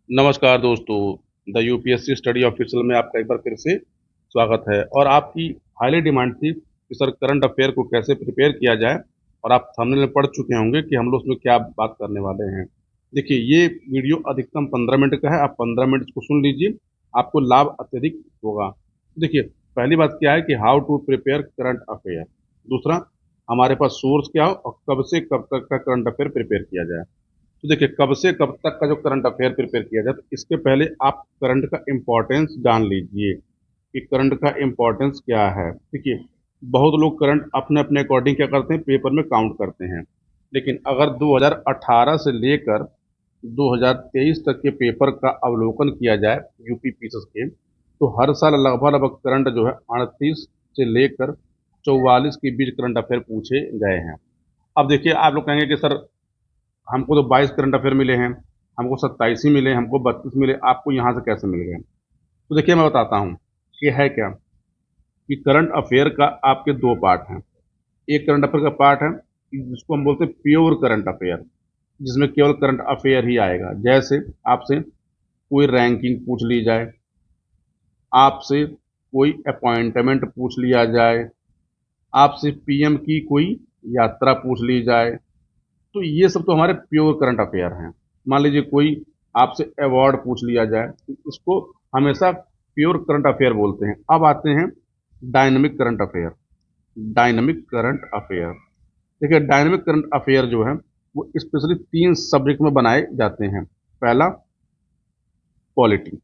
नमस्कार दोस्तों, the UPSC study official में आपका एक बार फिर से स्वागत है। और आपकी हाईली डिमांड थी कि सर करंट अफेयर को कैसे प्रिपेयर किया जाए, और आप थंबनेल में पढ़ चुके होंगे कि हम लोग उसमें क्या बात करने वाले हैं। देखिए, ये वीडियो अधिकतम 15 मिनट का है, आप 15 मिनट इसको सुन लीजिए, आपको लाभ अत्यधिक होगा। देखिए, पहली बात क्या है कि how to prepare current affair. दूसरा, हमारे पास सोर्स क्या हो और कब से कब तक का करंट अफेयर प्रिपेयर किया जाए। तो देखिए, कब से कब तक का जो करंट अफेयर प्रिपेयर किया जाए, तो इसके पहले आप करंट का इम्पोर्टेंस जान लीजिए कि करंट का इम्पोर्टेंस क्या है। देखिए, बहुत लोग करंट अपने अपने अकॉर्डिंग क्या करते हैं, पेपर में काउंट करते हैं। लेकिन अगर 2018 से लेकर 2023 तक के पेपर का अवलोकन किया जाए यूपी पीसीएस के, तो हर साल लगभग लगभग करंट जो है 38 से लेकर 44 के बीच करंट अफेयर पूछे गए हैं। अब देखिए, आप लोग कहेंगे कि सर हमको तो 22 करंट अफेयर मिले हैं, हमको 27 ही मिले, हमको 32 मिले, आपको यहाँ से कैसे मिल गए। तो देखिए, मैं बताता हूँ कि है क्या, कि करंट अफेयर का आपके दो पार्ट हैं। एक करंट अफेयर का पार्ट है जिसको हम बोलते हैं प्योर करंट अफेयर, जिसमें केवल करंट अफेयर ही आएगा। जैसे आपसे कोई रैंकिंग पूछ ली जाए, आपसे कोई अपॉइंटमेंट पूछ लिया जाए, आपसे पीएम की कोई यात्रा पूछ ली जाए, तो ये सब तो हमारे प्योर करंट अफेयर हैं। मान लीजिए कोई आपसे अवार्ड पूछ लिया जाए, तो इसको हमेशा प्योर करंट अफेयर बोलते हैं। अब आते हैं dynamic current affair. Dynamic current affair, देखिए, डायनामिक करंट अफेयर जो है वो स्पेशली तीन सब्जेक्ट में बनाए जाते हैं। पहला, पॉलिटी।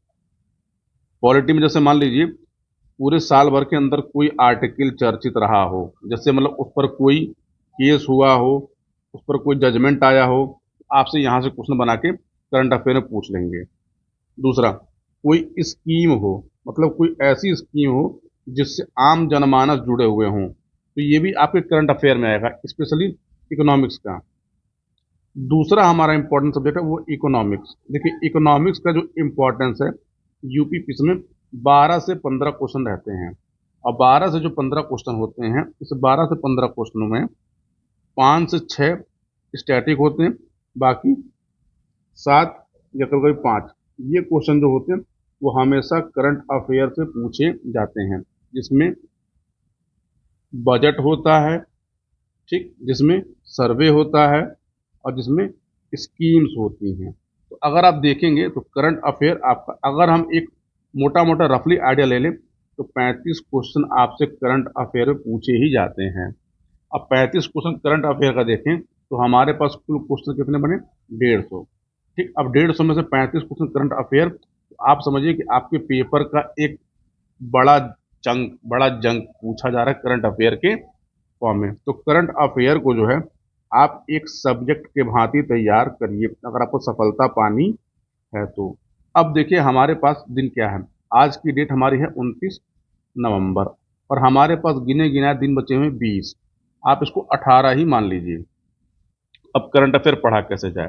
पॉलिटी में जैसे मान लीजिए पूरे साल भर के अंदर कोई आर्टिकल चर्चित रहा हो, जैसे मतलब उस पर कोई केस हुआ हो, उस पर कोई जजमेंट आया हो, आपसे यहाँ से क्वेश्चन बना के करंट अफेयर में पूछ लेंगे। दूसरा, कोई स्कीम हो, मतलब कोई ऐसी स्कीम हो जिससे आम जनमानस जुड़े हुए हों, तो ये भी आपके करंट अफेयर में आएगा, स्पेशली इकोनॉमिक्स का। दूसरा हमारा इंपॉर्टेंट सब्जेक्ट है वो इकोनॉमिक्स। देखिए, इकोनॉमिक्स का जो इम्पोर्टेंस है, यूपी पीस में 12 से 15 क्वेश्चन रहते हैं। और 12 से जो 15 क्वेश्चन होते हैं, इस 12 से 15 क्वेश्चनों में 5 से 6 स्टैटिक होते हैं, बाकी 7 या कभी कभी 5 ये क्वेश्चन जो होते हैं वो हमेशा करंट अफेयर से पूछे जाते हैं, जिसमें बजट होता है, ठीक, जिसमें सर्वे होता है, और जिसमें स्कीम्स होती हैं। तो अगर आप देखेंगे तो करंट अफेयर आपका, अगर हम एक मोटा मोटा रफली आइडिया ले लें, तो 35 क्वेश्चन आपसे करंट अफेयर में पूछे ही जाते हैं। अब 35 क्वेश्चन करंट अफेयर का देखें तो हमारे पास कुल क्वेश्चन कितने बने, 150। ठीक, अब 150 में से 35 क्वेश्चन करंट अफेयर, तो आप समझिए कि आपके पेपर का एक बड़ा बड़ा जंग पूछा जा रहा है करंट अफेयर के फॉर्म में। तो करंट अफेयर को जो है आप एक सब्जेक्ट के भांति तैयार करिए, अगर आपको सफलता पानी है तो। अब देखिए, हमारे पास दिन क्या है, आज की डेट हमारी है 29 नवंबर, और हमारे पास गिने गिनाए दिन बचे हुए 20, आप इसको 18 ही मान लीजिए। अब करंट अफेयर पढ़ा कैसे जाए।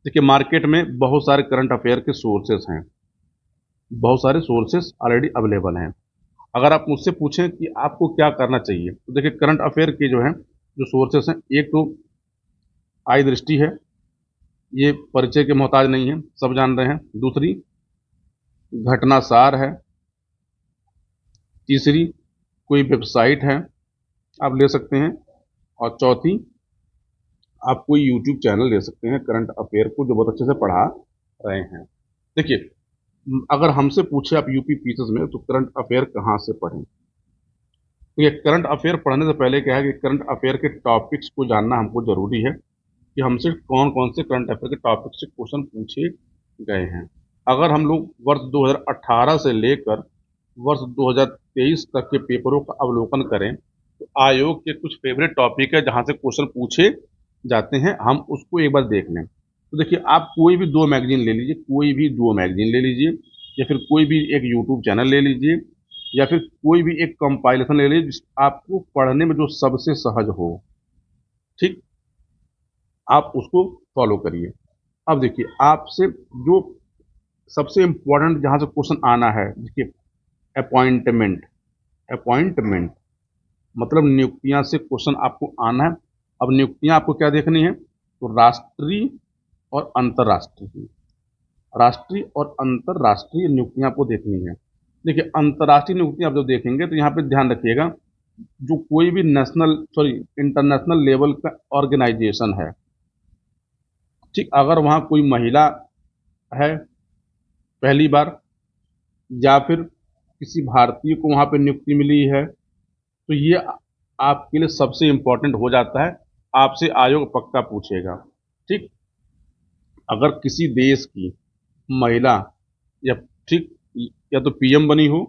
देखिए, मार्केट में बहुत सारे करंट अफेयर के सोर्सेस हैं, बहुत सारे सोर्सेस ऑलरेडी अवेलेबल हैं। अगर आप मुझसे पूछें कि आपको क्या करना चाहिए, तो देखिए, करंट अफेयर के जो है जो सोर्सेस हैं, एक तो आई दृष्टि है, ये परिचय के मोहताज नहीं है, सब जान रहे हैं। दूसरी, घटना सार है। तीसरी, कोई वेबसाइट है, आप ले सकते हैं। और चौथी, आप कोई यूट्यूब चैनल ले सकते हैं करंट अफेयर को, जो बहुत अच्छे से पढ़ा रहे हैं। देखिए, अगर हमसे पूछे आप यूपी पीसीएस में तो करंट अफेयर कहाँ से पढ़ें, तो ये करंट अफेयर पढ़ने से पहले क्या है कि करंट अफेयर के टॉपिक्स को जानना हमको जरूरी है, कि हमसे कौन कौन से करंट अफेयर के टॉपिक से क्वेश्चन पूछे गए हैं। अगर हम लोग वर्ष 2018 से लेकर वर्ष 2023 तक के पेपरों का अवलोकन करें, तो आयोग के कुछ फेवरेट टॉपिक है जहां से क्वेश्चन पूछे जाते हैं, हम उसको एक बार देख लें। तो देखिए, आप कोई भी दो मैगजीन ले लीजिए, कोई भी दो मैगजीन ले लीजिए, या फिर कोई भी एक यूट्यूब चैनल ले लीजिए, या फिर कोई भी एक कंपाइलेशन ले लीजिए जिस आपको पढ़ने में जो सबसे सहज हो, ठीक, आप उसको फॉलो करिए। अब देखिए, आपसे जो सबसे इंपॉर्टेंट जहां से क्वेश्चन आना है, देखिए, अपॉइंटमेंट। अपॉइंटमेंट मतलब नियुक्तियां से क्वेश्चन आपको आना है। अब नियुक्तियां आपको क्या देखनी है, तो राष्ट्रीय और अंतर्राष्ट्रीय। राष्ट्रीय और अंतर्राष्ट्रीय नियुक्तियां आपको देखनी है। देखिए, अंतर्राष्ट्रीय नियुक्तियां आप जब देखेंगे तो यहाँ पे ध्यान रखिएगा, जो कोई भी नेशनल सॉरी इंटरनेशनल लेवल का ऑर्गेनाइजेशन है, ठीक, अगर वहाँ कोई महिला है पहली बार, या फिर किसी भारतीय को वहाँ पे नियुक्ति मिली है, तो ये आपके लिए सबसे इम्पोर्टेंट हो जाता है। आपसे आयोग पक्का पूछेगा। ठीक, अगर किसी देश की महिला, या ठीक, या तो पीएम बनी हो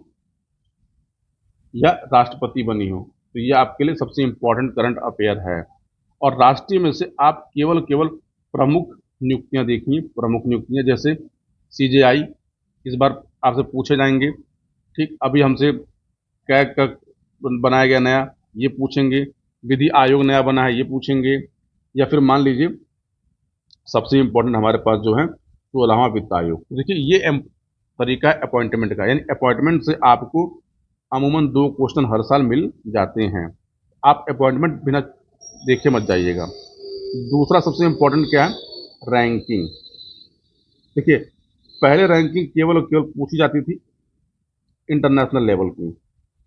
या राष्ट्रपति बनी हो, तो ये आपके लिए सबसे इम्पोर्टेंट करंट अफेयर है। और राष्ट्रीय में से आप केवल केवल प्रमुख नियुक्तियां देखिए, प्रमुख नियुक्तियां जैसे सीजेआई इस बार आपसे पूछे जाएंगे। ठीक, अभी हमसे कैग का बनाया गया नया, ये पूछेंगे। विधि आयोग नया बना है, ये पूछेंगे। या फिर मान लीजिए सबसे इम्पोर्टेंट हमारे पास जो है 16वां वित्त आयोग। तो देखिए ये तरीका है अपॉइंटमेंट का, यानी अपॉइंटमेंट से आपको अमूमन 2 क्वेश्चन हर साल मिल जाते हैं। आप अपॉइंटमेंट बिना देखे मत जाइएगा। दूसरा सबसे इम्पोर्टेंट क्या है, रैंकिंग। देखिए, पहले रैंकिंग केवल और केवल पूछी जाती थी इंटरनेशनल लेवल की,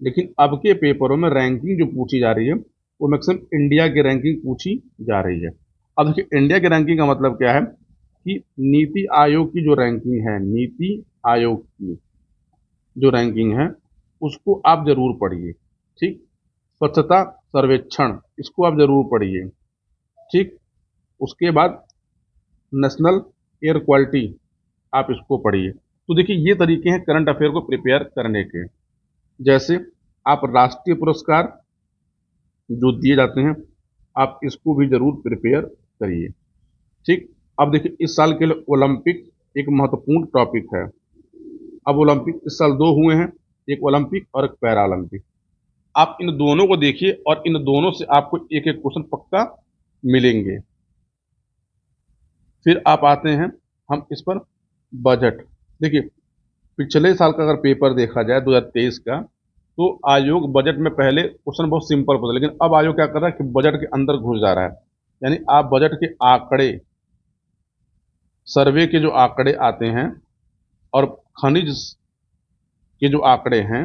लेकिन अब के पेपरों में रैंकिंग जो पूछी जा रही है वो मैक्सिमम इंडिया की रैंकिंग पूछी जा रही है। अब देखिए, इंडिया की रैंकिंग का मतलब क्या है कि नीति आयोग की जो रैंकिंग है, नीति आयोग की जो रैंकिंग है उसको आप जरूर पढ़िए। ठीक, स्वच्छता सर्वेक्षण, इसको आप जरूर पढ़िए। ठीक, उसके बाद नेशनल एयर क्वालिटी, आप इसको पढ़िए। तो देखिए, ये तरीके हैं करंट अफेयर को प्रिपेयर करने के। जैसे आप राष्ट्रीय पुरस्कार जो दिए जाते हैं, आप इसको भी जरूर प्रिपेयर करिए। ठीक, अब देखिए, इस साल के लिए ओलंपिक एक महत्वपूर्ण टॉपिक है। अब ओलंपिक इस साल 2 हुए हैं, एक ओलंपिक और एक पैरा ओलंपिक। आप इन दोनों को देखिए और इन दोनों से आपको एक एक क्वेश्चन पक्का मिलेंगे। फिर आप आते हैं हम इस पर बजट। देखिए, पिछले साल का अगर पेपर देखा जाए 2023 का, तो आयोग बजट में पहले क्वेश्चन बहुत सिंपल पूछा, लेकिन अब आयोग क्या कर रहा है कि बजट के अंदर घुस जा रहा है। यानी आप बजट के आंकड़े, सर्वे के जो आंकड़े आते हैं, और खनिज के जो आंकड़े हैं,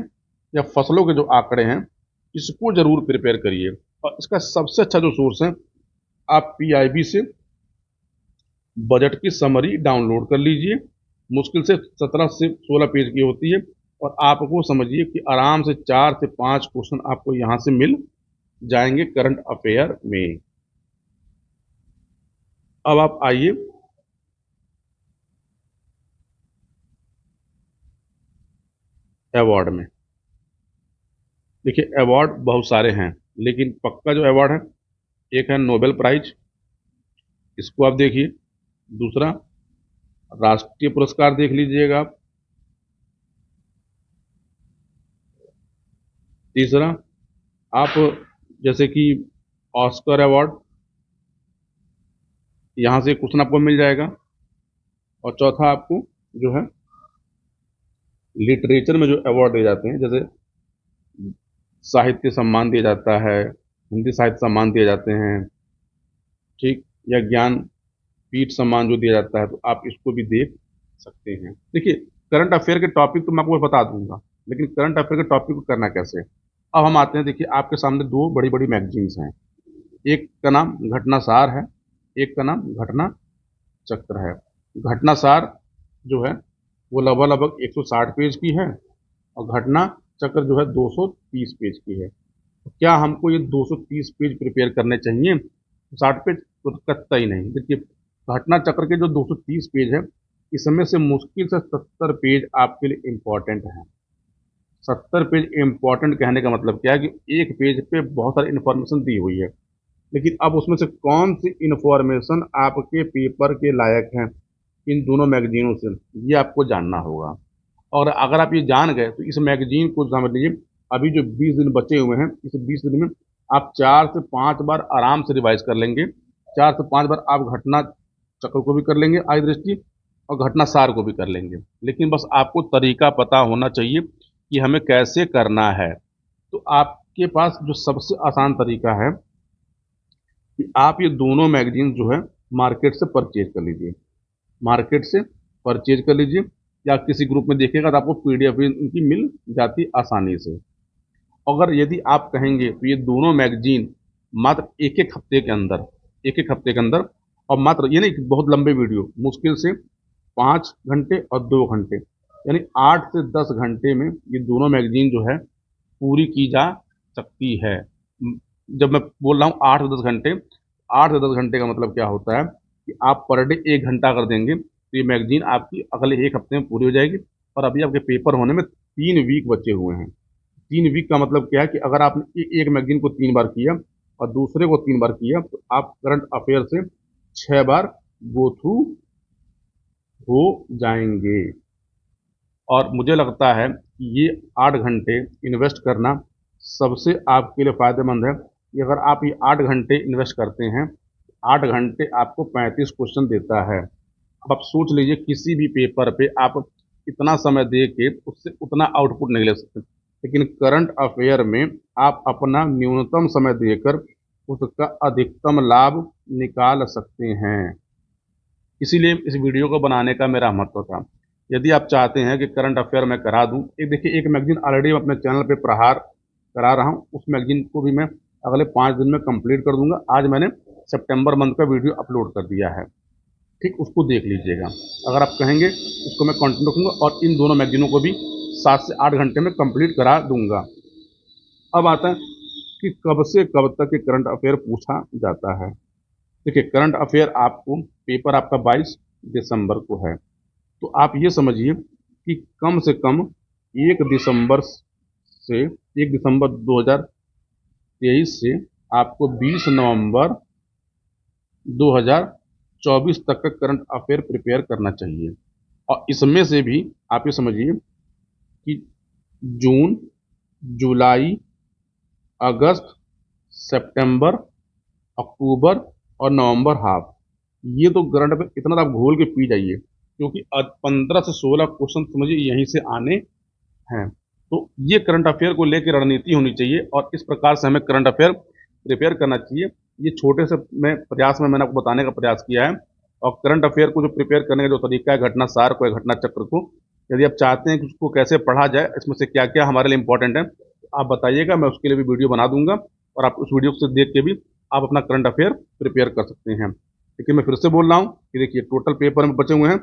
या फसलों के जो आंकड़े हैं, इसको जरूर प्रिपेयर करिए। और इसका सबसे अच्छा जो सोर्स है, आप पीआईबी से बजट की समरी डाउनलोड कर लीजिए। मुश्किल से 17 से 16 पेज की होती है, और आपको समझिए कि आराम से 4 से 5 क्वेश्चन आपको यहां से मिल जाएंगे करंट अफेयर में। अब आप आइए अवार्ड में। देखिए, अवार्ड बहुत सारे हैं, लेकिन पक्का जो अवार्ड है, एक है नोबेल प्राइज, इसको आप देखिए। दूसरा, राष्ट्रीय पुरस्कार देख लीजिएगा आप। तीसरा, आप जैसे कि ऑस्कर अवार्ड, यहाँ से क्वेश्चन आपको मिल जाएगा। और चौथा, आपको जो है लिटरेचर में जो अवार्ड दिए जाते हैं, जैसे साहित्य सम्मान दिया जाता है, हिंदी साहित्य सम्मान दिए जाते हैं, ठीक, या ज्ञान पीठ सम्मान जो दिया जाता है, तो आप इसको भी देख सकते हैं। देखिए, करंट अफेयर के टॉपिक तो मैं आपको बता दूंगा, लेकिन करंट अफेयर के टॉपिक को करना कैसे। अब हम आते हैं, देखिए आपके सामने 2 बड़ी बड़ी मैगजीन्स हैं। एक का नाम घटनासार है, एक का नाम घटना चक्र है। घटनासार जो है वो लगभग लगभग 160 पेज की है, और घटना चक्र जो है 230 पेज की है। तो क्या हमको ये 230 पेज प्रिपेयर करने चाहिए? 60 पेज तो कतई नहीं। देखिए, घटना चक्र के जो 230 पेज है, इसमें से मुश्किल से 70 पेज आपके लिए इम्पोर्टेंट हैं। 70 पेज इम्पोर्टेंट कहने का मतलब क्या है कि एक पेज पे बहुत सारी इन्फॉर्मेशन दी हुई है, लेकिन अब उसमें से कौन सी इन्फॉर्मेशन आपके पेपर के लायक है इन दोनों मैगजीनों से, ये आपको जानना होगा। और अगर आप ये जान गए तो इस मैगजीन को समझ लीजिए, अभी जो 20 दिन बचे हुए हैं, इस 20 दिन में आप 4 से 5 बार आराम से रिवाइज कर लेंगे। 4 से 5 बार आप घटना चक्र को भी कर लेंगे आई दृष्टि, और घटना सार को भी कर लेंगे। लेकिन बस आपको तरीका पता होना चाहिए कि हमें कैसे करना है। तो आपके पास जो सबसे आसान तरीका है कि आप ये दोनों मैगजीन जो है मार्केट से परचेज कर लीजिए। मार्केट से परचेज कर लीजिए, या किसी ग्रुप में देखिएगा तो आपको पीडीएफ भी इनकी मिल जाती आसानी से। अगर यदि आप कहेंगे तो ये दोनों मैगजीन मात्र एक एक हफ्ते के अंदर, एक एक हफ्ते के अंदर, और मात्र ये नहीं कि बहुत लंबे वीडियो, मुश्किल से 5 घंटे और 2 घंटे, यानी 8 से 10 घंटे में ये दोनों मैगजीन जो है पूरी की जा सकती है। जब मैं बोल रहा हूँ 8 से 10 घंटे, 8 से 10 घंटे का मतलब क्या होता है कि आप पर डे 1 घंटा कर देंगे तो ये मैगजीन आपकी अगले एक हफ्ते में पूरी हो जाएगी। और अभी आपके पेपर होने में 3 वीक बचे हुए हैं। 3 वीक का मतलब क्या है कि अगर आपने एक मैगजीन को 3 बार किया और दूसरे को 3 बार किया तो आप करंट अफेयर से 6 बार गो थ्रू हो जाएंगे। और मुझे लगता है कि ये 8 घंटे इन्वेस्ट करना सबसे आपके लिए फ़ायदेमंद है कि अगर आप ये 8 घंटे इन्वेस्ट करते हैं, 8 घंटे आपको 35 क्वेश्चन देता है। अब आप सोच लीजिए किसी भी पेपर पे आप इतना समय दे के उससे उतना आउटपुट नहीं ले सकते, लेकिन करंट अफेयर में आप अपना न्यूनतम समय देकर उसका अधिकतम लाभ निकाल सकते हैं। इसीलिए इस वीडियो को बनाने का मेरा महत्व था। यदि आप चाहते हैं कि करंट अफेयर मैं करा दूं, एक देखिए, एक मैगजीन ऑलरेडी मैं अपने चैनल पे प्रहार करा रहा हूं, उस मैगजीन को भी मैं अगले 5 दिन में कंप्लीट कर दूंगा। आज मैंने सितंबर मंथ का वीडियो अपलोड कर दिया है, ठीक, उसको देख लीजिएगा। अगर आप कहेंगे उसको मैं कंटिन्यू रखूँगा और इन दोनों मैगजीनों को भी 7 से 8 घंटे में कंप्लीट करा दूंगा। अब आता है कि कब से कब तक ये करंट अफेयर पूछा जाता है। देखिए, करंट अफेयर आपको पेपर आपका 22 दिसंबर को है, तो आप ये समझिए कि कम से कम 1 दिसंबर से 1 दिसंबर 2023 से आपको 20 नवंबर 2024 तक का करंट अफेयर प्रिपेयर करना चाहिए। और इसमें से भी आप ये समझिए कि जून, जुलाई, अगस्त, सितंबर, अक्टूबर और नवंबर हाफ, ये तो करंट अफेयर इतना तो आप घोल के पी जाइए, क्योंकि 15 से 16 क्वेश्चन समझिए यहीं से आने हैं। तो ये करंट अफेयर को लेकर रणनीति होनी चाहिए और इस प्रकार से हमें करंट अफेयर प्रिपेयर करना चाहिए। ये छोटे से मैं प्रयास में मैंने आपको बताने का प्रयास किया है। और करंट अफेयर को जो प्रिपेयर करने का जो तरीका है, घटना सार को या घटना चक्र को, यदि आप चाहते हैं कि उसको कैसे पढ़ा जाए, इसमें से क्या क्या हमारे लिए इंपॉर्टेंट है, तो आप बताइएगा, मैं उसके लिए भी वीडियो बना दूंगा और आप उस वीडियो से देख के भी आप अपना करंट अफेयर प्रिपेयर कर सकते हैं। लेकिन मैं फिर से बोल रहा हूँ कि देखिए, टोटल पेपर में बचे हुए हैं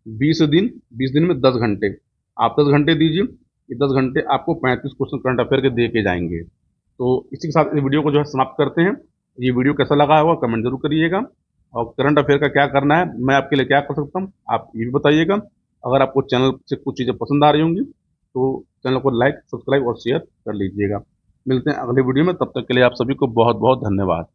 20 दिन, 20 दिन में 10 घंटे, आप 10 घंटे दीजिए, ये 10 घंटे आपको 35 क्वेश्चन करंट अफेयर के दे के जाएंगे। तो इसी के साथ इस वीडियो को जो है समाप्त करते हैं। ये वीडियो कैसा लगा होगा कमेंट जरूर करिएगा, और करंट अफेयर का क्या करना है, मैं आपके लिए क्या कर सकता हूँ, आप ये भी बताइएगा। अगर आपको चैनल से कुछ चीज़ें पसंद आ रही होंगी तो चैनल को लाइक, सब्सक्राइब और शेयर कर लीजिएगा। मिलते हैं अगले वीडियो में, तब तक के लिए आप सभी को बहुत बहुत धन्यवाद।